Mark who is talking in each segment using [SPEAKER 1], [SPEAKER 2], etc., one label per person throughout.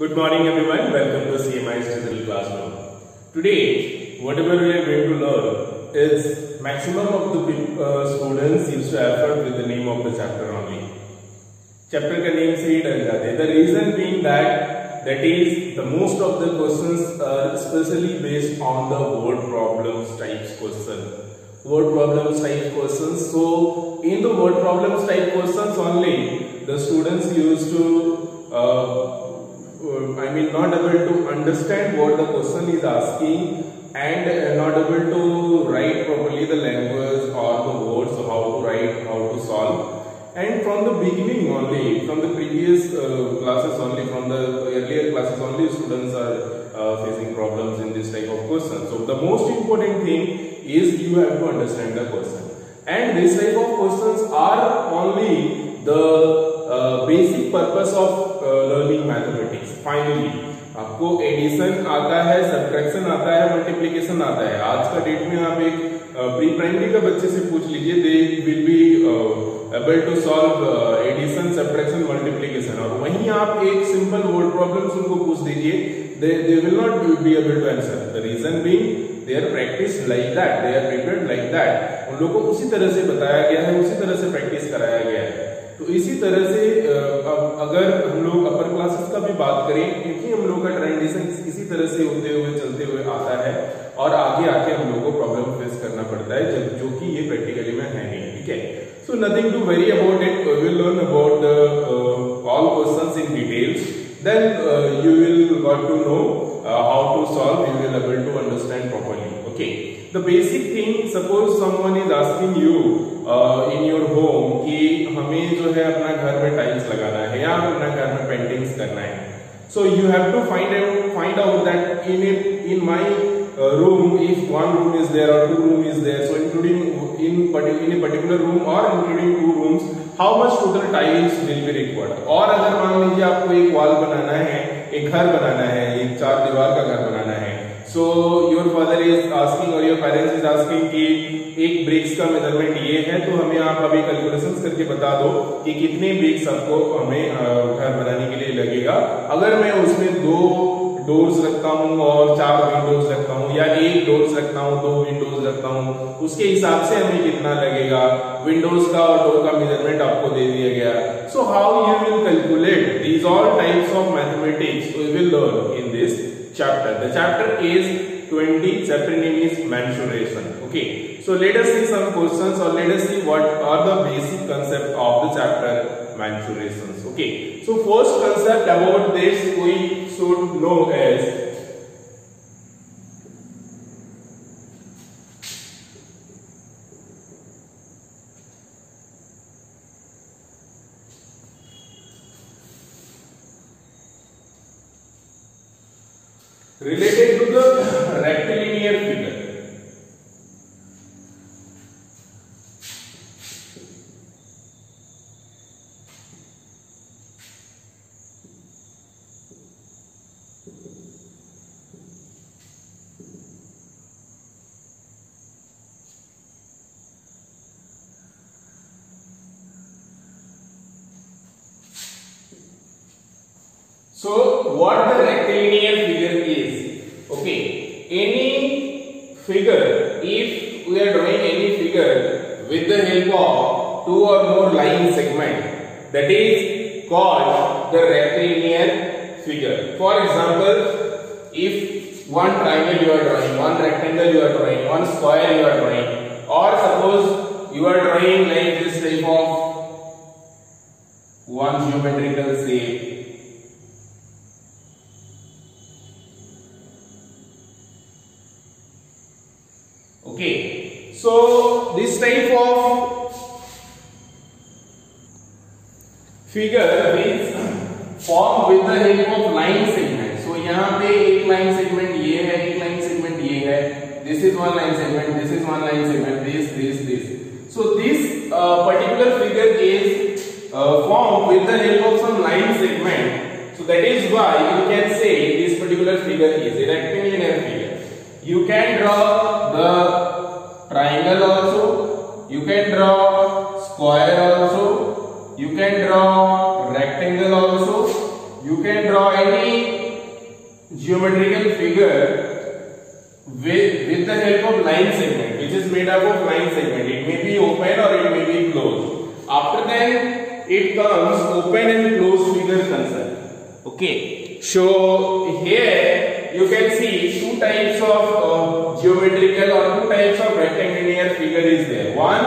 [SPEAKER 1] Good morning everyone, welcome to CMI's digital classroom. Today, whatever we are going to learn is maximum of the students used to effort with the name of the chapter only. Chapter का name से ही डर जाते हैं. The reason being that is the most of the questions are especially based on the word problems types question. Word problems type questions. So in the word problems type questions only, the students used to not able to understand what the question is asking and not able to write properly the language or the words, how to write, how to solve. And from the beginning only, from the previous classes only, from the earlier classes only, students are facing problems in this type of question. So the most important thing is you have to understand the question. And this type of questions are only the basic purpose of learning mathematics. Finally, आपको addition आता है, subtraction आता है, multiplication आता है. आज का date में आप एक प्री प्राइमरी का बच्चे से पूछ लीजिए, they will be able to solve addition, subtraction, multiplication. और वहीं आप एक सिंपल वर्ड प्रॉब्लम्स उनको पूछ दीजिए, they will not be able to answer. The reason being they are practice like that, they are prepared like that. उन लोगों को उसी तरह से बताया गया है, उसी तरह से प्रैक्टिस कराया गया है. तो इसी तरह से अगर हम लोग अपर क्लासेस का भी बात करें, क्योंकि हम लोग का ट्रांजिशन इसी तरह से होते हुए चलते हुए आता है और आगे आके हम लोग को प्रॉब्लम फेस करना पड़ता है, जो कि ये प्रैक्टिकली में है नहीं. ठीक है, so nothing to worry about it. We will learn about all questions in details, then you will got to know how to solve, you will able to understand properly. Okay, the basic thing, suppose someone is asking you in your home कि हमें जो है अपना घर में tiles लगाना है या अपना घर में पेंटिंग्स करना है. So you have to find out that in my room, if one room is there or two room is there, so including in a particular room or including two rooms, how much total tiles will be required. और अगर मान लीजिए आपको एक wall बनाना है, एक घर बनाना है, एक 4 दीवार का घर बनाना है, so your father is asking or your parents is asking कि एक ब्रिक्स का मेजरमेंट ये है, तो हमें आप अभी कैलकुलेशंस करके बता दो कि कितने ब्रिक्स आपको हमें घर बनाने के लिए लगेगा. अगर मैं उसमें 2 डोर्स रखता हूं और 4 विंडोज रखता हूं, या 1 डोर्स रखता हूं, 2 विंडोज रखता हूं, उसके हिसाब से हमें कितना लगेगा. विंडोज का और डोर का मेजरमेंट आपको दे दिया गया. So how you will calculate these all types of mathematics we will learn in this chapter. The chapter is 20. Chapter name is mensuration. Okay, so let us see some questions or let us see what are the basic concept of the chapter mensurations. Okay, so first concept about this we should know is related to the rectilinear figure. So what the rectilinear figure is? Okay, any figure, if we are drawing any figure with the help of 2 or more line segment, that is called the rectilinear figure. For example, if one triangle you are drawing, one rectangle you are drawing, one square you are drawing, or suppose you are drawing like this type of one geometrical shape. Okay, so this type of figure is formed with the help of line segment. So यहाँ पे एक line segment ये है, एक line segment ये है. This is one line segment, this is one line segment, this. So this particular figure is formed with the help of some line segment. So that is why you can say this particular figure is a rectilinear figure. You can draw the triangle also, you can draw square also, you can draw rectangle also, you can draw any geometrical figure with the help of line segment, which is made up of line segment. It may be open or it may be closed. After that, it comes open and closed figure concept. Okay. So here you can see two types of geometrical or two types of rectilinear figure is there. One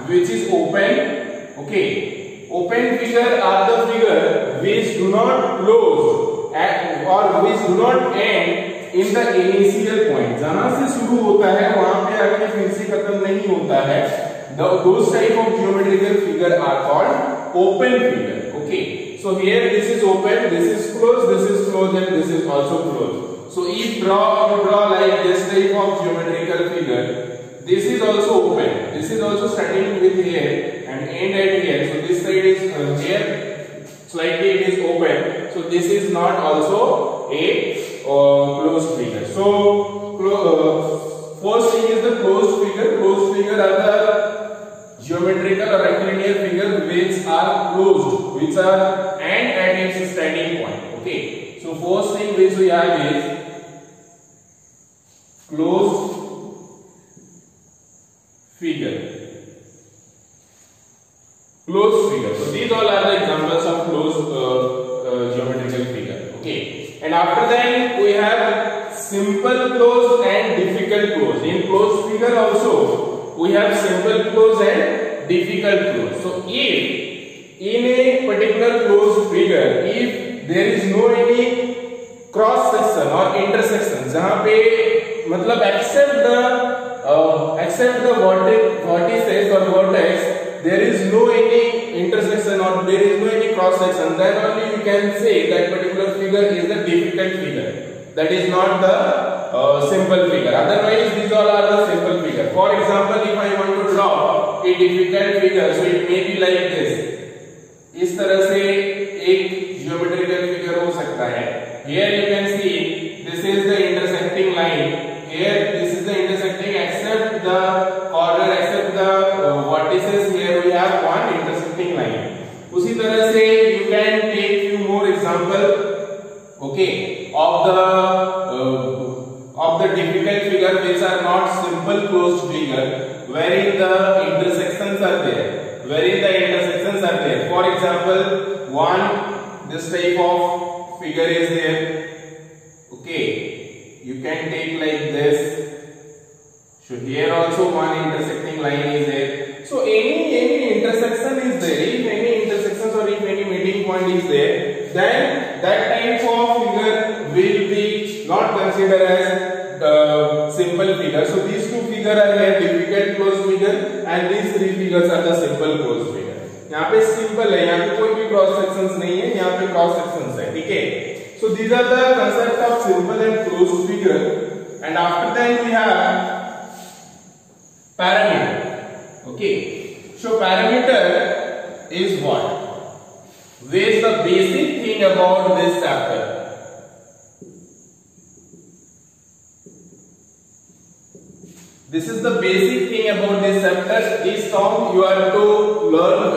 [SPEAKER 1] which is open. Okay. Open figure are the figure which do not close or which do not end in the initial point. जहां से शुरू होता है वहां पे आके फिर से खत्म नहीं होता है. Those type of geometrical figure are called open figure. Okay. So here this is open, this is closed, and this is also closed. So if you draw like this type of geometrical figure, this is also open. This is also starting with here and end at here. So this side is here, slightly it is open. So this is not also a closed figure. So first thing is the closed figure. Closed figure are the geometrical or rectilinear figure which are closed, which are end at its starting point. Okay. So first thing which we have is closed figure. Closed figure. So these all are the examples of closed geometrical figure. Okay. And after that we have simple closed and difficult closed. In closed figure also we have simple closed and difficult closed. So if in a particular closed figure, if there is no any cross section or intersection, जहाँ पे मतलब except the vertices or vertex, there is no any intersection or there is no any cross section, then only we can say that particular figure is the difficult figure. That is not the simple figure. Otherwise these all are the simple figure. For example, if I want to draw a difficult figure, so it may be like this. इस तरह से एक geometrical figure हो सकता है. Here you can see this is the intersecting line. Here this is the intersecting, except the corner, except the vertices. Here we have one intersecting line. उसी तरह से you can take few more example. Okay, of the difficult figure which are not simple closed figure, wherein the intersections are there. For example, this type of figure is there. Okay, you can take like this. So here also one intersecting line is there. So any intersection is there. If any intersections or if any meeting point is there, then that type of figure will be not considered as simple figure. So these two figures are here, difficult closed figure, and these three figures are the simple closed figure. यहाँ पे simple है, यहाँ पे कोई भी cross sections नहीं है, यहाँ पे cross sections है, ठीक है? So these are the concept of simple and closed figure, and after that we have parameter. Okay, so parameter is what? Where is the basic thing about this chapter? This is the basic thing about this chapter. This term you have to learn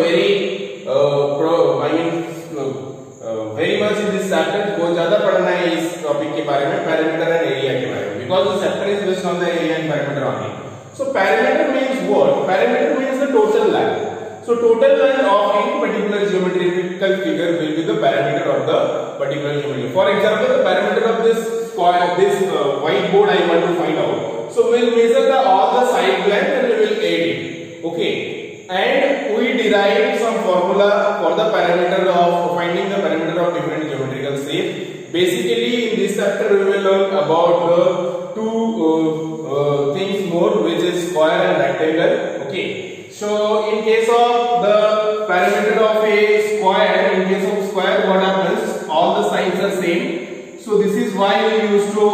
[SPEAKER 1] very much in this chapter. बहुत ज़्यादा पढ़ना है इस topic के बारे में, parameter and area के बारे में, because the chapter is based on the area and perimeter only. So parameter means what? Parameter means the total length. So total length of any particular geometrical figure will be the parameter of the particular geometry. For example, the parameter of this whiteboard I want to find out. So we'll measure all the side length and we will add it. Okay, and we derive some formula for the parameter of finding the parameter of different geometrical shape. Basically, in this chapter we will learn about the two things more, which is square and rectangle. Okay, so in case of the parameter of a square, in case of square, what happens? All the sides are same. So this is why we used to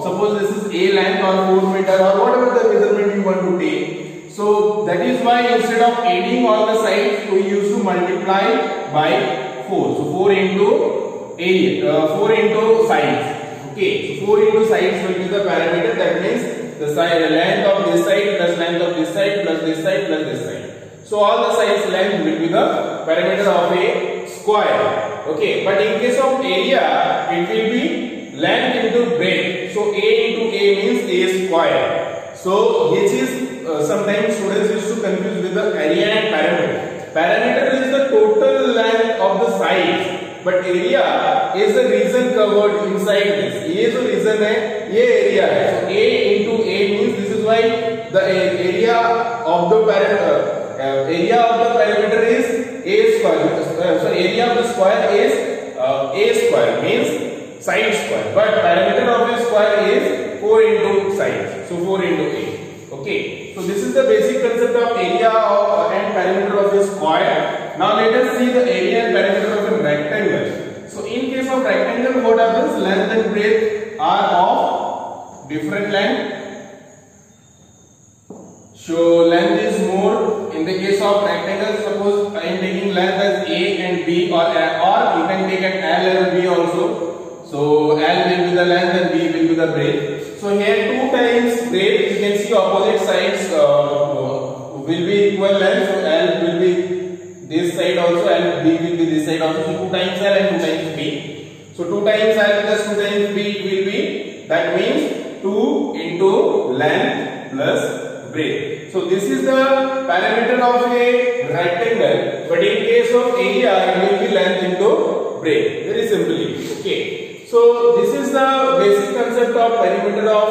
[SPEAKER 1] suppose this is a length or 4 meter or whatever the measurement you want to take. So that is why instead of adding all the sides, we used to multiply by 4. So 4 into area, 4 into sides. Okay, so 4 into sides will be the parameter. That means the length of this side plus length of this side plus this side plus this side. So all the sides length will be the parameter of a square. Okay, but in case of area, it will be length into breadth. So a into a means a square. So which is sometimes students used to confuse with the area and perimeter. Perimeter is the total length of the sides, but area is the region covered inside this. ये जो region है ये area है. So a into a means this is why the area of the perimeter is a square. So area of the square is a square means side square, but perimeter of a square is 4 into sides. So 4 into a. Okay. So this is the basic concept of area and perimeter of a square. Now let us see the area and perimeter of a rectangle. So in case of rectangle, what happens? Length and breadth are of different length. So length is more in the case of rectangle. Suppose I am taking length as a and b, or you can take an L and b also. So L will be the length and b will be the breadth. So here 2 times breadth, you can see opposite sides will be equal length. So L will be this side also and b will be this side also. So 2 times L and 2 times b. So 2 times L plus 2 times b will be, that means 2 into length plus breadth. So this is the perimeter of a rectangle, but in case of area it will be length into breadth. Very simply. Okay. So this is the basic concept of perimeter of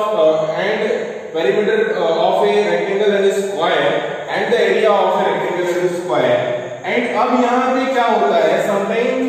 [SPEAKER 1] perimeter of a rectangle and a square, and the area of a rectangle and a square. And अब यहाँ पे क्या होता है? Sometimes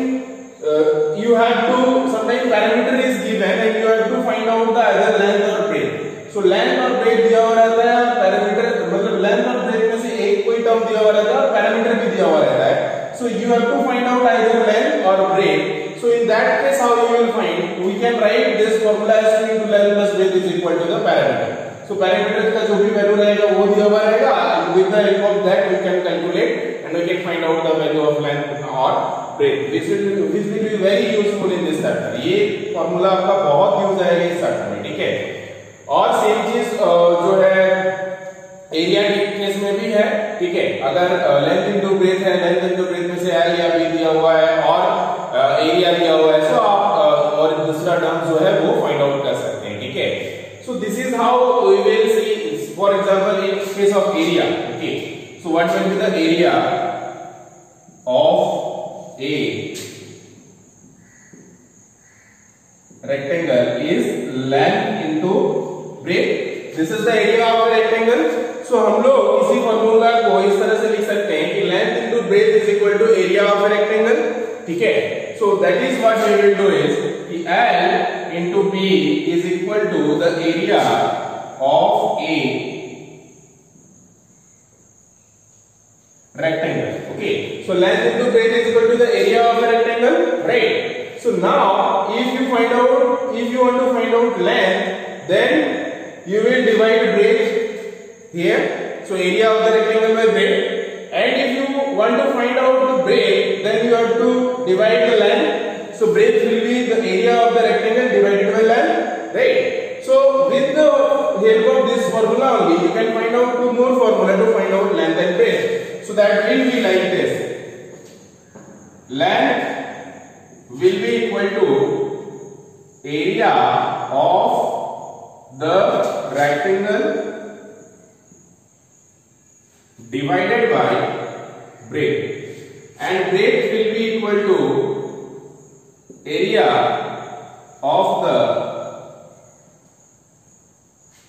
[SPEAKER 1] you have to, sometimes parameter is given and you have to find out the either length or breadth. So length और breadth दिया हुआ रहता है, parameter मतलब length और breadth में से एक कोई term दिया हुआ रहता है और parameter भी दिया हुआ रहता है. So you have to find out either length or breadth. So in that case, how you will find? We can write this formula as 2 into length plus breadth is equal to the parameter. So parameter का जो भी value रहेगा वो दिया हुआ रहेगा. With the help of that we can calculate and we can find out the value of length or breadth. Which will be very useful in this chapter. ये formula आपका बहुत यूज आएगा इस chapter में, ठीक है? और सेम चीज जो है एरिया केस में भी है, ठीक है? अगर लेंथ इनटू ब्रेथ है, लेंथ इनटू ब्रेथ में से एल या बी दिया हुआ है और एरिया दिया हुआ है, सो आप और दूसरा टर्म जो है वो फाइंड आउट कर सकते हैं, ठीक है? So this is how we will see, for example in case of area. Okay, so what will be the area of a rectangle is length into breadth. This is the area of a rectangle. So हम लोग इसी formula को इस तरह से लिख सकते हैं कि length into breadth is equal to area of a rectangle, ठीक है? So that is what we will do is कि L into B is equal to the area of a rectangle. Okay, so length into breadth is equal to the area of a rectangle, right? So now if you want to find out length, then you will divide breadth here. So area of the rectangle by breadth, and if you want to find out the breadth, then you have to divide the length. So breadth will be the area of the rectangle divided by length, right? So with the help of this formula only, you can find out 2 more formula to find out length and breadth. So that will be like this: length will be equal to area of the rectangle divided by breadth, and breadth will be equal to area of the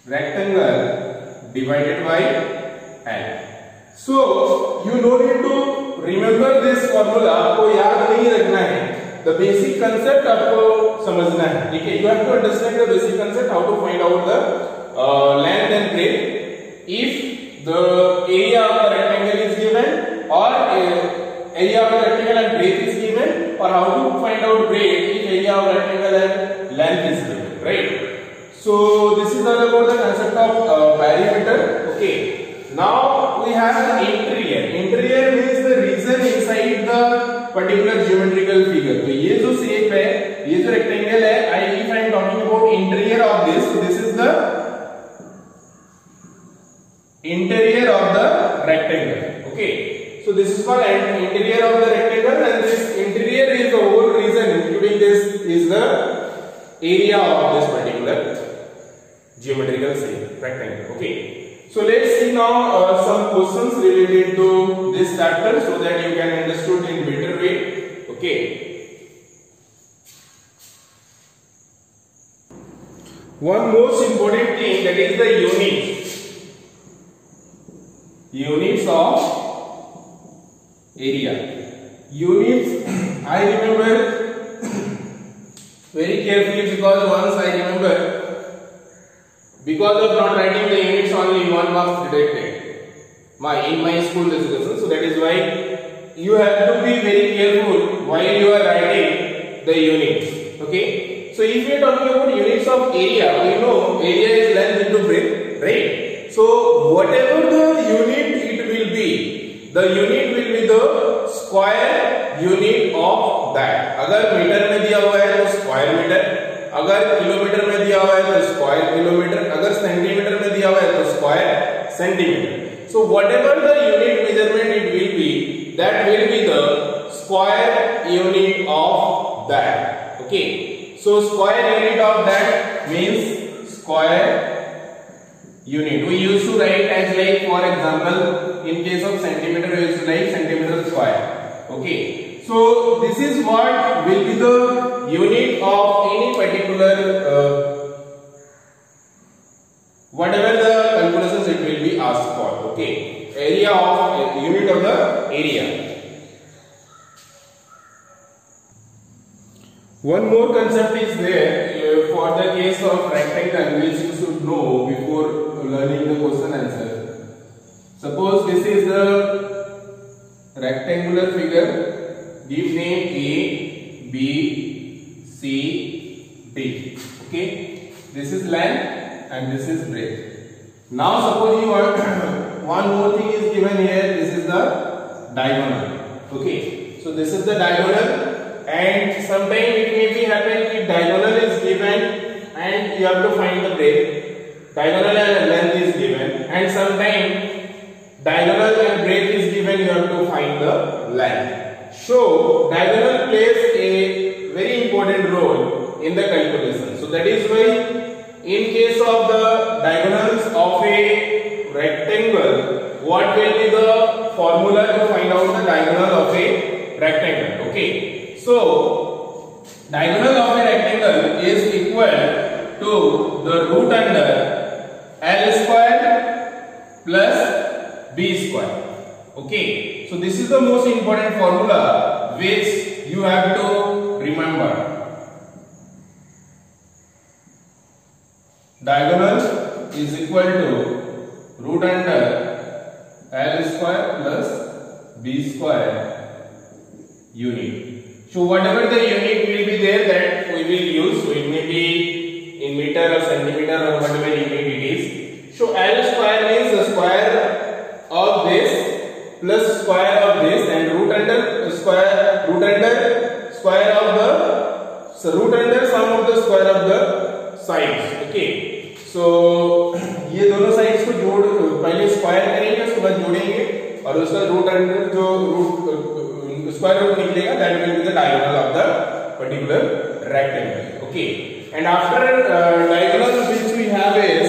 [SPEAKER 1] rectangle divided by L. So you no need to remember this formula, आपको याद नहीं रखना है. The basic concept आपको समझना है, ठीक है? You have to understand the basic concept, how to find out the length and breadth if the area of the rectangle is given, or area of the rectangle and breadth is given, or how to find out breadth if area of rectangle and length is given, right? So this is all about the concept of perimeter. Okay, now we have the interior. Interior means the region inside the particular geometrical figure. तो ये जो shape है, ये जो rectangle है, if I am talking about interior of this, so this is the interior of the rectangle. Okay, so this is called interior of the rectangle, and this interior is the whole region, including this is the area of this particular geometrical rectangle. Okay, so let's see now some questions related to this chapter so that you can understood in better way. Okay, one most important thing, that is the units of area. Units I remember very carefully, because once I remember, because of not writing the units, only 1 mark deducted in my school education. So that is why you have to be very careful while you are writing the units. Okay, so if we are talking about units of area, we know area is length into breadth, right? So whatever the unit it will be, the unit will be the square unit of that. अगर metre में दिया हुआ है तो square metre, अगर kilometre में दिया हुआ है तो स्क्वायर किलोमीटर, अगर सेंटीमीटर में दिया हुआ है तो square centimetre. So whatever the unit measurement it will be, that will be the square unit of that. Okay, so square unit of that means square unit. We used to write as like, for example, in case of centimeter we used to write centimeter square. Okay, so this is what will be the unit of any particular whatever the calculations it will be asked for. Okay, area of unit of the area. One more concept is there for the case of rectangle, which you should know before learning the question answer. Suppose this is the rectangular figure. Give name A, B, C, D. Okay, this is length and this is breadth. Now suppose you want one more thing is given here. This is the diagonal. Okay, so this is the diagonal. And sometimes it may be happen if diagonal is given and you have to find the breadth. Diagonal and length is given, and sometimes diagonal and breadth is given, you have to find the length. So diagonal plays a very important role in the calculation. So that is why in case of the diagonals of a rectangle, what will be the formula to find out the diagonal of a rectangle? Okay, so diagonal of a rectangle is equal to the root under L square plus B square. Okay, so this is the most important formula which you have to remember. Diagonal is equal to root under L square plus B square unit. So whatever the unit will be there, that we will use. So it may be in meter or centimeter or whatever unit it is. So L square means the square of this plus square of this, and root under square of the root under sum of the square of the sides. Okay, so ये दोनों sides को जोड़ पहले square करेंगे, उसके बाद जोड़ेंगे और उसका रूट अंडर जो रूट square root निकलेगा, that will be the diagonal of the particular rectangle. Okay, and after diagonal which we have is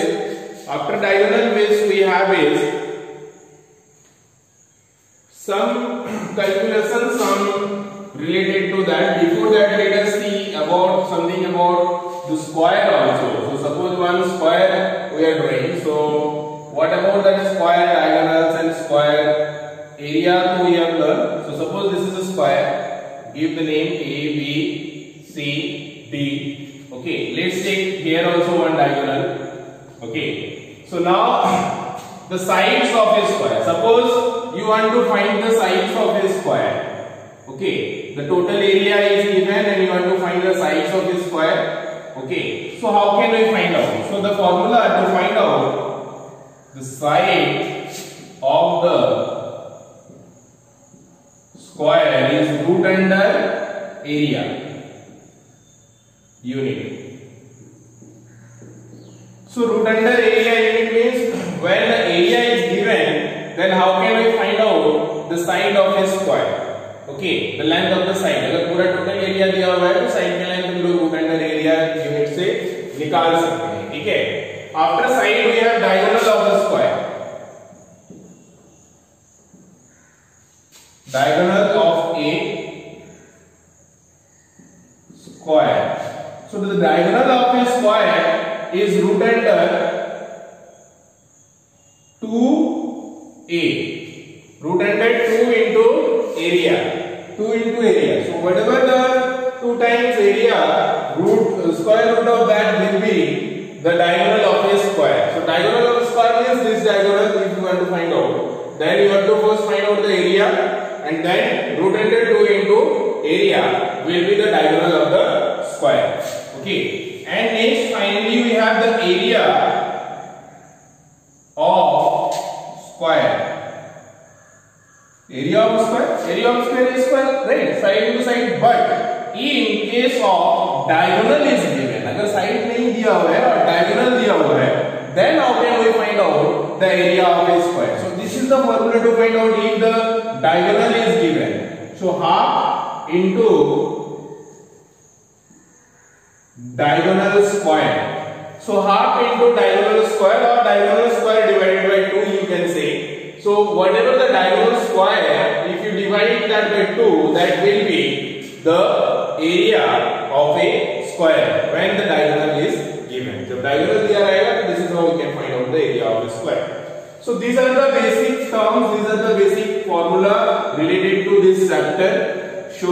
[SPEAKER 1] some calculation, some related to that. Before that, let us see about something about the square also. So suppose one square we are drawing. So what about that square, diagonals and square area we have learned. So suppose this is a square. Give the name A, B, C, D. Okay, let's take here also one diagonal. Okay, so now the sides of a square. Suppose you want to find the sides of a square. Okay, the total area is given and you want to find the sides of a square. Okay, so how can we find out? So the formula to find out the side of the square is root under area unit. So root under area unit means when the area is given, then how can we find out the side of a square? Okay, the length of the side. अगर पूरा total area दिया हुआ है तो side का length हम लोग root under area unit से निकाल सकते हैं, ठीक है। After side we have diagonal of the square, diagonal of a square. So the diagonal of a square is root under 2a. Root under 2 into area. 2 into area. So whatever the 2 times area, square root of that will be the diagonal of a square. So diagonal of a square means this diagonal if you want to find out. Then you have to first find out the area. And then root under 2 into area will be the diagonal of the square. Okay. And next finally we have the area of square. Area of square. Area of square is square, right? Side to side. But in case of diagonal is given, अगर side नहीं दिया हुआ है और diagonal दिया हुआ है, then how can we find out the area of a square? So this is the formula to find out if the diagonal is given. So half into diagonal square. So half into diagonal square or diagonal square divided by 2 you can say. So whatever the diagonal square, if you divide that by 2, that will be the area of a square when the diagonal is given. जब diagonal दिया रहेगा, this is how we can find out the area of a square. So these are the basic terms, these are the basic formula related to this chapter. So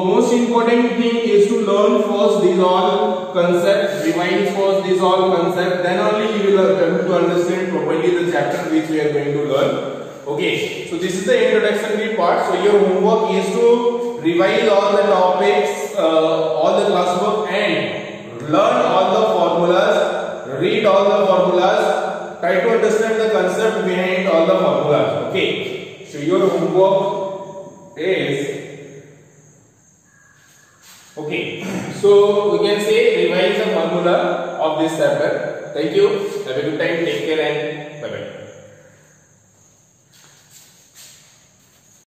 [SPEAKER 1] most important thing is to learn first these all concepts, revise first these all concepts, then only you will be able to understand properly the chapter which we are going to learn. Okay, so this is the introductory part. So your homework is to revise all the topics, all the classwork and learn all the formulas, read all the formulas, try to understand the concept behind all the formulas. Okay, so your homework is okay. So we can say revise the formula of this chapter. Thank you. Have a good time. Take care and bye bye.